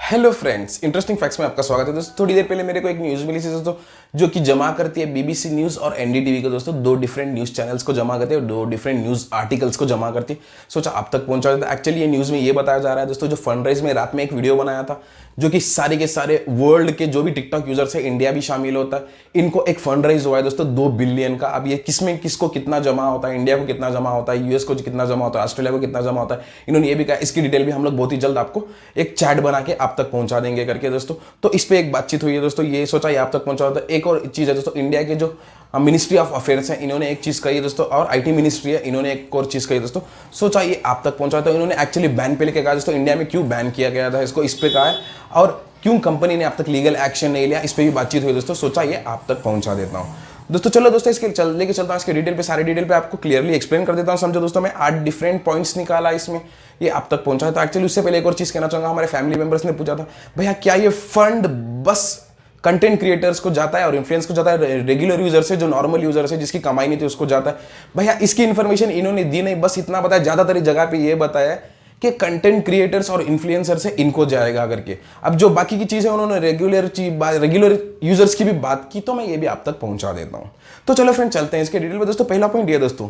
Hello friends, interesting facts में आपका स्वागत है दोस्तों। थोड़ी देर पहले मेरे को एक न्यूज़ मिली थी दोस्तों, जो कि जमा करती है बीबीसी न्यूज़ और एनडीटीवी को दोस्तों। दो डिफरेंट न्यूज़ चैनल्स को जमा करती है और दो डिफरेंट न्यूज़ आर्टिकल्स को जमा करती है। सोचा आप तक पहुंचा देता। एक्चुअली ये न्यूज़ में ये बताया जा रहा है दोस्तों, जो फंड में रात में एक वीडियो बनाया था, जो कि सारे के सारे वर्ल्ड के जो भी टिकटॉक यूजर्स है, इंडिया भी शामिल होता है, इनको एक फंड राइज हुआ है दोस्तों 2 बिलियन का। अब ये किसमें किसको कितना जमा होता है, इंडिया को कितना जमा होता है, यूएस को कितना जमा होता है, ऑस्ट्रेलिया को कितना जमा होता है, इन्होंने ये भी कहा। इसकी डिटेल भी हम लोग बहुत ही जल्द आपको एक चैट बना के आप तक पहुंचा देंगे करके दोस्तों। तो इस पे एक बातचीत हुई है दोस्तों, ये सोचा ये आप तक पहुंचा होता है। एक और चीज है दोस्तों, इंडिया के जो मिनिस्ट्री ऑफ अफेयर्स है, इन्होंने एक चीज कही है दोस्तों, और आईटी मिनिस्ट्री है, इन्होंने एक और चीज कही दोस्तों। सोचा ये आप तक पहुंचा। तो इन्होंने एक्चुअली बैन पे लेके कहा दोस्तों, इंडिया में क्यों बैन किया गया था इसको, इस पे कहा है, और क्यों कंपनी ने अब तक लीगल एक्शन नहीं लिया, इस पे भी बातचीत हुई दोस्तों। सोचा ये आप तक पहुंचा देता हूं दोस्तों। चलो दोस्तों, इसके लेके चलता हूं, इसके डिटेल पे, सारे डिटेल पे आपको क्लियरली एक्सप्लेन कर देता हूं। समझो दोस्तों, मैं 8 डिफरेंट पॉइंट्स निकाला इसमें, ये आप तक पहुंचा। तो एक्चुअली उससे पहले एक और चीज कहना चाहूंगा, हमारे फैमिली मेंबर्स ने पूछा था, भैया क्या ये फंड बस कंटेंट क्रिएटर्स को जाता है और इन्फ्लुएंस को जाता है, रेगुलर यूजर से, जो नॉर्मल यूजर से जिसकी कमाई नहीं थी उसको जाता है? भैया इसकी इन्फॉर्मेशन इन्होंने दी नहीं, बस इतना बताया, ज्यादातर जगह पे ये बताया कि कंटेंट क्रिएटर्स और इन्फ्लुएंसर से इनको जाएगा करके। अब जो बाकी की चीजें उन्होंने रेगुलर यूजर्स की भी बात की, तो मैं ये भी आप तक पहुंचा देता हूं। तो चलो फ्रेंड, चलते हैं इसके डिटेल में दोस्तों। पहला पॉइंट ये दोस्तों,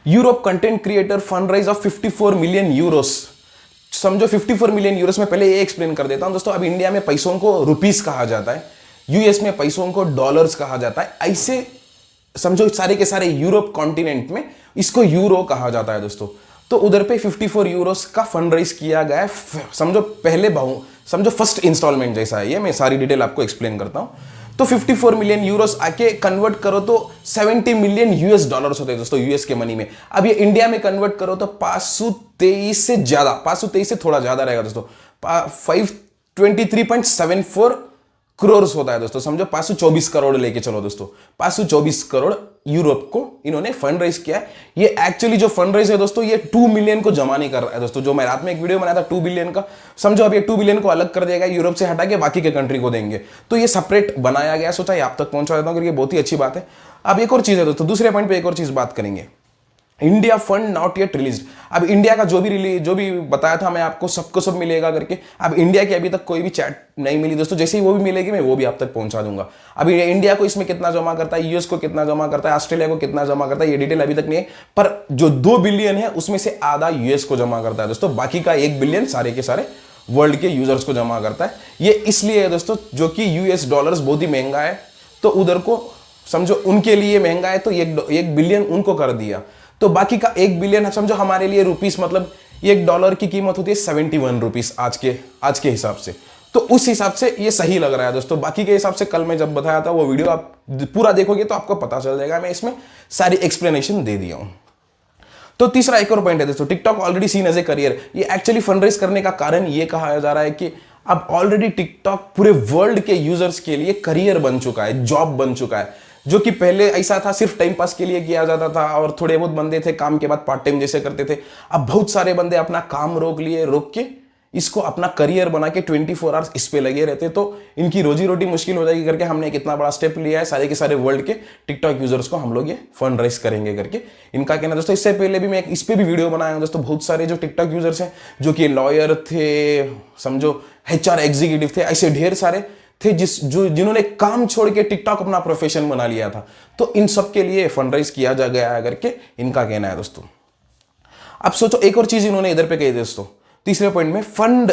Europe content creator fund rise of 54 million Euros. समझो 54 मिलियन यूरोस में, पहले ये एक्सप्लेन कर देता हूं दोस्तों। अब इंडिया में पैसों को रुपीस कहा जाता है, यूएस में पैसों को डॉलर्स कहा जाता है, ऐसे समझो सारे के सारे यूरोप कॉन्टिनेंट में इसको यूरो कहा जाता है दोस्तों। तो उधर पे 54 यूरोस का फंड राइज किया गया है। समझो पहले समझो फर्स्ट इंस्टॉलमेंट जैसा है ये, मैं सारी डिटेल आपको एक्सप्लेन करता हूं। तो 54 मिलियन यूरोस आके कन्वर्ट करो तो 70 मिलियन यूएस डॉलर्स होते हैं दोस्तों, यूएस के मनी में। अब ये इंडिया में कन्वर्ट करो तो 523 से ज्यादा, 523 से थोड़ा ज्यादा रहेगा दोस्तों, 523.74 करोड़ होता है दोस्तों। समझो 524 करोड़ लेके चलो दोस्तों, 524 करोड़ यूरोप को इन्होंने फंड राइज किया है। ये एक्चुअली जो फंड राइज है दोस्तों, ये 2 मिलियन को जमा नहीं कर रहा है दोस्तों। जो मैं रात में एक वीडियो बनाया था 2 बिलियन का, समझो अब ये 2 बिलियन को अलग कर देगा, यूरोप से हटा के बाकी के कंट्री को देंगे। तो ये सेपरेट बनाया गया, सोचा ये आप तक पहुंचा देता हूं क्योंकि बहुत ही अच्छी बात है। अब एक और चीज है दोस्तों, दूसरे पॉइंट पे एक और चीज बात करेंगे, India fund not yet release. अब इंडिया का जो भी बताया था मैं आपको, सबको सब मिलेगा करके। अब इंडिया की अभी तक कोई भी चैट नहीं मिली दोस्तों, जैसे ही वो भी मिलेगी मैं वो भी आप तक पहुंचा दूंगा। अभी इंडिया को इसमें कितना जमा करता है, यूएस को कितना जमा करता है, ऑस्ट्रेलिया को कितना जमा करता है, ये डिटेल अभी तक नहीं है। पर जो 2 बिलियन है उसमें से आधा यूएस को जमा करता है दोस्तों, बाकी का 1 बिलियन सारे के सारे वर्ल्ड के यूजर्स को जमा करता है। ये इसलिए है दोस्तों, जो कि यूएस डॉलर्स बहुत ही महंगा है, तो उधर को समझो उनके लिए महंगा है, तो 1 बिलियन उनको कर दिया। तो बाकी का 1 बिलियन है, समझो हमारे लिए रुपीस, मतलब $1 की कीमत होती है 71 रुपीस आज के हिसाब से। तो उस हिसाब से ये सही लग रहा है दोस्तों। बाकी के हिसाब से कल मैं जब बताया था वो वीडियो आप पूरा देखोगे तो आपको पता चल जाएगा, मैं इसमें सारी एक्सप्लेनेशन दे दिया हूं। तो तीसरा एक और पॉइंट है दोस्तों, TikTok already seen as a career. ये एक्चुअली फंड रेज करने का कारण ये कहा जा रहा है कि अब ऑलरेडी टिकटॉक पूरे वर्ल्ड के यूजर्स के लिए करियर बन चुका है, जॉब बन चुका है। जो कि पहले ऐसा था, सिर्फ टाइम पास के लिए किया जाता था, और थोड़े बहुत बंदे थे काम के बाद पार्ट टाइम जैसे करते थे। अब बहुत सारे बंदे अपना काम रोक के इसको अपना करियर बना के 24 आवर्स इस पे लगे रहते, तो इनकी रोजी रोटी मुश्किल हो जाएगी करके हमने एक इतना बड़ा स्टेप लिया है। सारे के सारे वर्ल्ड के टिकटॉक यूजर्स को हम लोग ये फंड राइज करेंगे करके इनका कहना दोस्तों। इससे पहले भी मैं इस पे भी वीडियो बनाया हूं दोस्तों। बहुत सारे जो टिकटॉक यूजर्स हैं, जो कि लॉयर थे, समझो HR एग्जीक्यूटिव थे, ऐसे ढेर सारे थे जिन्होंने काम छोड़ के टिकटॉक अपना प्रोफेशन बना लिया था, तो इन सब के लिए फंड राइज किया जा गया है करके इनका कहना है दोस्तों। अब सोचो एक और चीज इन्होंने इधर पे कही दोस्तों, तीसरे पॉइंट में, fund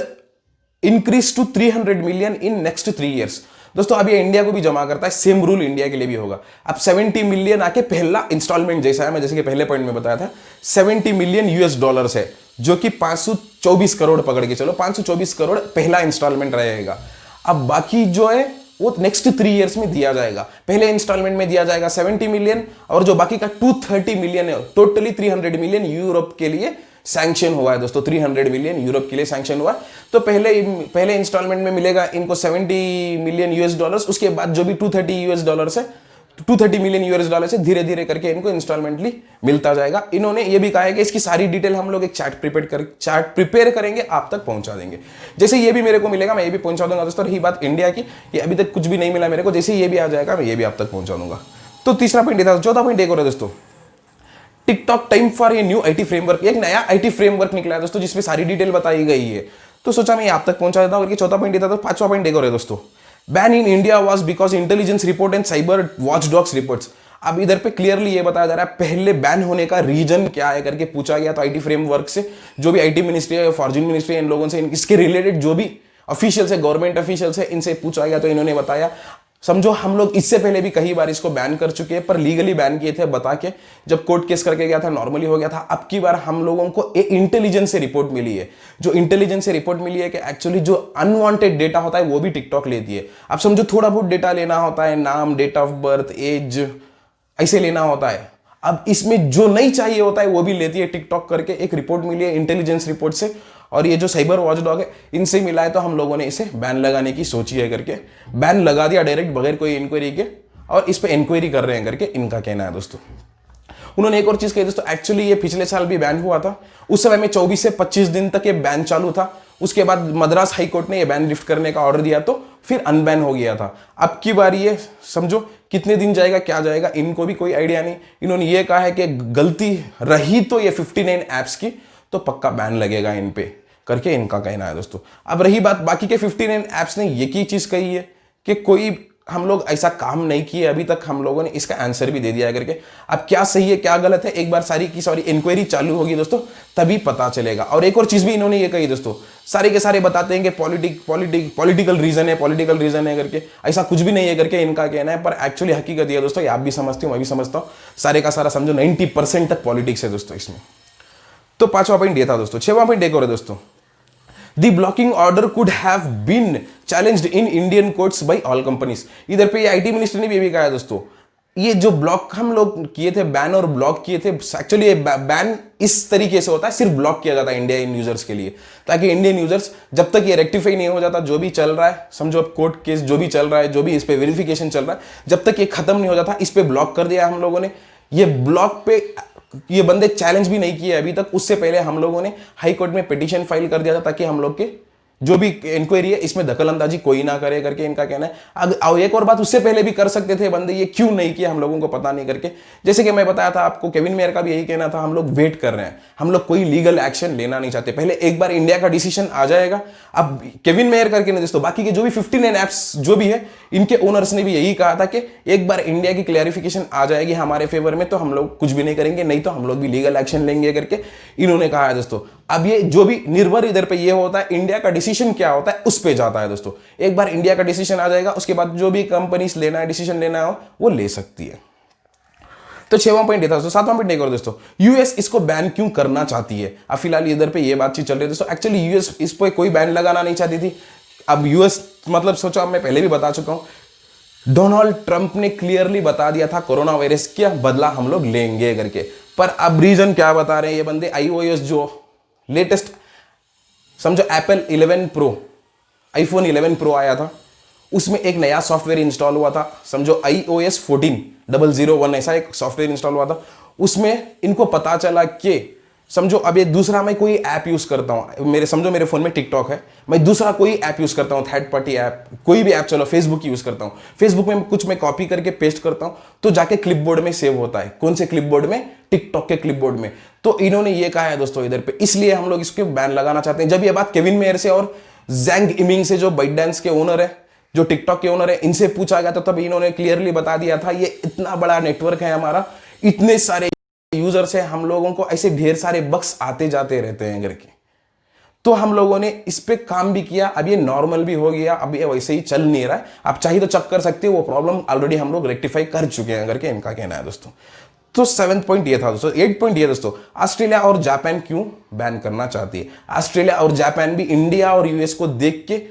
increase to 300 million in next 3 years. दोस्तों अब ये इंडिया को भी जमा करता है, सेम रूल इंडिया के लिए भी होगा। अब 70 मिलियन आके पहला इंस्टॉलमेंट जैसा है, मैं जैसे कि पहले पॉइंट में बताया था, 70 मिलियन यूएस डॉलर्स है, जो कि 524 करोड़ पकड़ के चलो, 524 करोड़ पहला इंस्टॉलमेंट रहेगा। अब बाकी जो है वो नेक्स्ट 3 इयर्स में दिया जाएगा। पहले इंस्टॉलमेंट में दिया जाएगा 70 मिलियन, और जो बाकी का 230 मिलियन है, टोटली 300 मिलियन यूरोप के लिए सैंक्शन हुआ है दोस्तों। 300 मिलियन यूरोप के लिए सैंक्शन हुआ है। तो पहले इंस्टॉलमेंट में मिलेगा इनको 70 मिलियन यूएस डॉलर्स, उसके बाद जो भी 230 यूएस डॉलर्स है, 230 मिलियन यूएस डॉलर से धीरे धीरे करके इनको इंस्टॉलमेंटली मिलता जाएगा। इन्होंने ये भी कहा है कि इसकी सारी डिटेल हम लोग एक चार्ट प्रिपेयर करेंगे, आप तक पहुंचा देंगे। जैसे ये भी मेरे को मिलेगा मैं ये भी पहुंचा दूंगा दोस्तों। रही बात इंडिया की, ये अभी तक कुछ भी नहीं मिला मेरे को, जैसे ये भी आ जाएगा मैं ये भी आप तक पहुंचा दूंगा। तो तीसरा पॉइंट ये था। चौथा पॉइंट एक और है दोस्तों, TikTok time for a new IT framework. एक नया आईटी फ्रेमवर्क निकला है दोस्तों, जिसमें सारी डिटेल बताई गई है। तो सोचा मैं आप तक पहुंचा देता हूं करके चौथा पॉइंट देता था। पांचवा पॉइंट देखो रे दोस्तों, ban in India was because intelligence report and cyber watchdogs reports. अब इधर पे क्लियरली ये बताया जा रहा है पहले बैन होने का रीजन क्या है करके पूछा गया। तो आईटी फ्रेमवर्क से जो भी आईटी मिनिस्ट्री है, फॉरेन मिनिस्ट्री है, इन लोगों से इसके रिलेटेड जो भी ऑफिशियल्स है, गवर्नमेंट ऑफिशियल्स है, इनसे पूछा गया तो इन्होंने बताया। समझो हम लोग इससे पहले भी कई बार इसको बैन कर चुके हैं, पर लीगली बैन किए थे बता के, जब कोर्ट केस करके गया था नॉर्मली हो गया था। अब की बार हम लोगों को इंटेलिजेंस से रिपोर्ट मिली है, जो इंटेलिजेंस से रिपोर्ट मिली है कि एक्चुअली जो अनवांटेड डेटा होता है वो भी टिकटॉक लेती है। अब समझो थोड़ा बहुत डेटा लेना होता है, नाम, डेट ऑफ बर्थ, एज, ऐसे लेना होता है। अब इसमें जो नहीं चाहिए होता है वो भी लेती है टिकटॉक करके, एक रिपोर्ट मिली है इंटेलिजेंस रिपोर्ट से। और ये जो साइबर वॉचडॉग है इनसे मिला है, तो हम लोगों ने इसे बैन लगाने की सोची है करके बैन लगा दिया डायरेक्ट बगैर कोई इंक्वायरी के, और इस पे इंक्वायरी कर रहे हैं करके इनका कहना है दोस्तों। उन्होंने एक और चीज कही दोस्तों, एक्चुअली ये पिछले साल भी बैन हुआ था, उस समय में 24 से 25 दिन तक ये बैन चालू था। उसके बाद मद्रास हाई कोर्ट ने ये बैन लिफ्ट करने का ऑर्डर दिया, तो फिर अनबैन हो गया था। अब की बार ये समझो कितने दिन जाएगा, क्या जाएगा, इनको भी कोई आइडिया नहीं। इन्होंने ये कहा है कि गलती रही तो ये 59 ऐप्स की तो पक्का बैन लगेगा इन पे करके इनका कहना है दोस्तों। अब रही बात बाकी के 59 ऐप्स ने ये की चीज कही है कि कोई हम लोग ऐसा काम नहीं किए अभी तक, हम लोगों ने इसका आंसर भी दे दिया है करके। अब क्या सही है क्या गलत है, एक बार सारी की सारी इंक्वायरी चालू होगी दोस्तों, तभी पता चलेगा। और एक और चीज भी इन्होंने ये कही दोस्तों, सारे के सारे बताते हैं कि पॉलिटिकल रीजन है करके, ऐसा कुछ भी नहीं है करके इनका कहना है। पर एक्चुअली हकीकत ये दोस्तों, आप भी समझते हो मैं भी समझता हूँ, सारे का सारा समझो 90% तक पॉलिटिक्स है दोस्तों इसमें। तो पांचवा पॉइंट ये था दोस्तों। छठवां पॉइंट एक और है दोस्तों, The blocking order could have been challenged in Indian courts by all companies। इधर पे ये आईटी मिनिस्टर ने भी कहा है दोस्तों, ये जो ब्लॉक हम लोग किए थे, बैन और ब्लॉक किए थे, एक्चुअली ये बैन इस तरीके से होता है, सिर्फ ब्लॉक किया जाता है इंडियन यूजर्स के लिए, ताकि इंडियन यूजर्स जब तक ये रेक्टिफाई नहीं हो जाता, जो भी चल रहा है समझो, अब कोर्ट केस जो भी चल रहा है, जो भी इस पे वेरिफिकेशन चल रहा है, जब तक ये खत्म नहीं हो जाता, इस पे ब्लॉक कर दिया हम लोगों ने। ये ब्लॉक पे ये बंदे चैलेंज भी नहीं किए अभी तक, उससे पहले हम लोगों ने हाई कोर्ट में पिटीशन फाइल कर दिया था, ताकि हम लोग के जो भी इंक्वायरी है इसमें दखल अंदाजी कोई ना करे करके इनका कहना है। अब एक और बात, उससे पहले भी कर सकते थे बंदे, ये क्यों नहीं किया हम लोगों को पता नहीं करके। जैसे कि मैं बताया था आपको, केविन मेयर का भी यही कहना था, हम लोग वेट कर रहे हैं, हम लोग कोई लीगल एक्शन लेना नहीं चाहते, पहले एक बार इंडिया का डिसीजन आ जाएगा। अब केविन मेयर करके नहीं दोस्तों, बाकी के जो भी 59 ऐप्स जो भी है, इनके ओनर्स ने भी यही कहा था कि एक बार इंडिया की क्लैरिफिकेशन आ जाएगी हमारे फेवर में तो हम लोग कुछ भी नहीं करेंगे, नहीं तो हम लोग भी लीगल एक्शन लेंगे करके इन्होंने कहा है दोस्तों। अब ये जो भी निर्भर इधर पे ये होता है, इंडिया का डिसीजन क्या होता है उस पे जाता है दोस्तों। एक बार इंडिया का डिसीजन आ जाएगा, उसके बाद जो भी कंपनीज लेना है, डिसीजन लेना हो, वो ले सकती है। तो छठवां पॉइंट ये था दोस्तों। सातवां पॉइंट एक और दोस्तों, यूएस इसको बैन क्यों करना चाहती है। अब फिलहाल इधर पे ये बातचीत चल रही है दोस्तों, एक्चुअली यूएस इस पे कोई बैन लगाना नहीं चाहती थी। अब यूएस मतलब सोचा, मैं पहले भी बता चुका हूं, डोनाल्ड ट्रंप ने क्लियरली बता दिया था कोरोना वायरस का बदला हम लोग लेंगे करके। पर अब रीजन क्या बता रहे हैं ये बंदे, iOS जो लेटेस्ट समझो एप्पल 11 प्रो, आईफोन 11 प्रो आया था, उसमें एक नया सॉफ्टवेयर इंस्टॉल हुआ था, समझो iOS 14.0.1 ऐसा एक सॉफ्टवेयर इंस्टॉल हुआ था। उसमें इनको पता चला कि समझो अब ये दूसरा मैं कोई ऐप यूज करता हूं, मेरे समझो मेरे फोन में टिकटॉक है, मैं दूसरा कोई ऐप यूज करता हूं, थर्ड पार्टी ऐप, कोई भी ऐप, चलो फेसबुक यूज करता हूं, फेसबुक में कुछ मैं कॉपी करके पेस्ट करता हूं तो जाके क्लिपबोर्ड में सेव होता है। कौन से क्लिपबोर्ड में? टिकटॉक के क्लिपबोर्ड में। तो इन्होंने ये कहा है दोस्तों इधर पे, इसलिए हम लोग इसके बैन लगाना चाहते हैं। जब ये बात केविन मेयर से और जैंग इमिंग से, जो बाइटडांस के ओनर है, जो टिकटॉक के ओनर है, इनसे पूछा गया था, तब इन्होंने क्लियरली बता दिया था, ये इतना बड़ा नेटवर्क है हमारा, इतने सारे यूजर से हम लोगों को ऐसे ढेर सारे बग्स आते जाते रहते हैं करके, तो हम लोगों ने इस पे काम भी किया। अब ये नॉर्मल भी हो गया, अब ये वैसे ही चल नहीं रहा है, आप चाहिए तो चेक कर सकते हो, वो प्रॉब्लम ऑलरेडी हम लोग रेक्टिफाई कर चुके हैं करके इनका कहना है दोस्तों। तो 7th पॉइंट ये था दोस्तों। 8th पॉइंट ये दोस्तों, ऑस्ट्रेलिया और जापान क्यों बैन करना चाहती है। ऑस्ट्रेलिया और जापान भी इंडिया और यूएस को देख के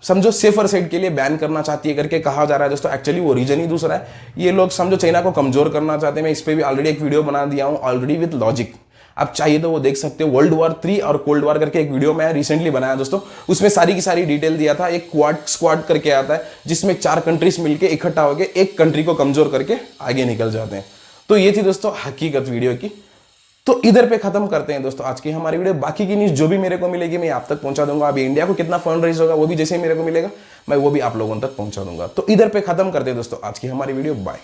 समझो सेफर साइड के लिए बैन करना चाहती है करके कहा जा रहा है दोस्तों। एक्चुअली वो रीजन ही दूसरा है, ये लोग समझो चाइना को कमजोर करना चाहते हैं। मैं इस पे भी ऑलरेडी एक वीडियो बना दिया हूं ऑलरेडी विद लॉजिक, आप चाहिए तो वो देख सकते हो। वर्ल्ड वॉर 3 और कोल्ड वॉर करके एक वीडियो मैं रिसेंटली बनाया दोस्तों, उसमें सारी की सारी डिटेल दिया था। एक स्क्वाड करके आता है जिसमें 4 कंट्रीज मिलकर इकट्ठा होकर एक कंट्री को कमजोर करके आगे निकल जाते हैं। तो ये थी दोस्तों हकीकत वीडियो की। तो इधर पे खत्म करते हैं दोस्तों आज की हमारी वीडियो। बाकी की न्यूज जो भी मेरे को मिलेगी मैं आप तक पहुंचा दूंगा। अभी इंडिया को कितना फंड रेज होगा वो भी जैसे ही मेरे को मिलेगा मैं वो भी आप लोगों तक पहुंचा दूंगा। तो इधर पे खत्म करते हैं दोस्तों आज की हमारी वीडियो। बाय।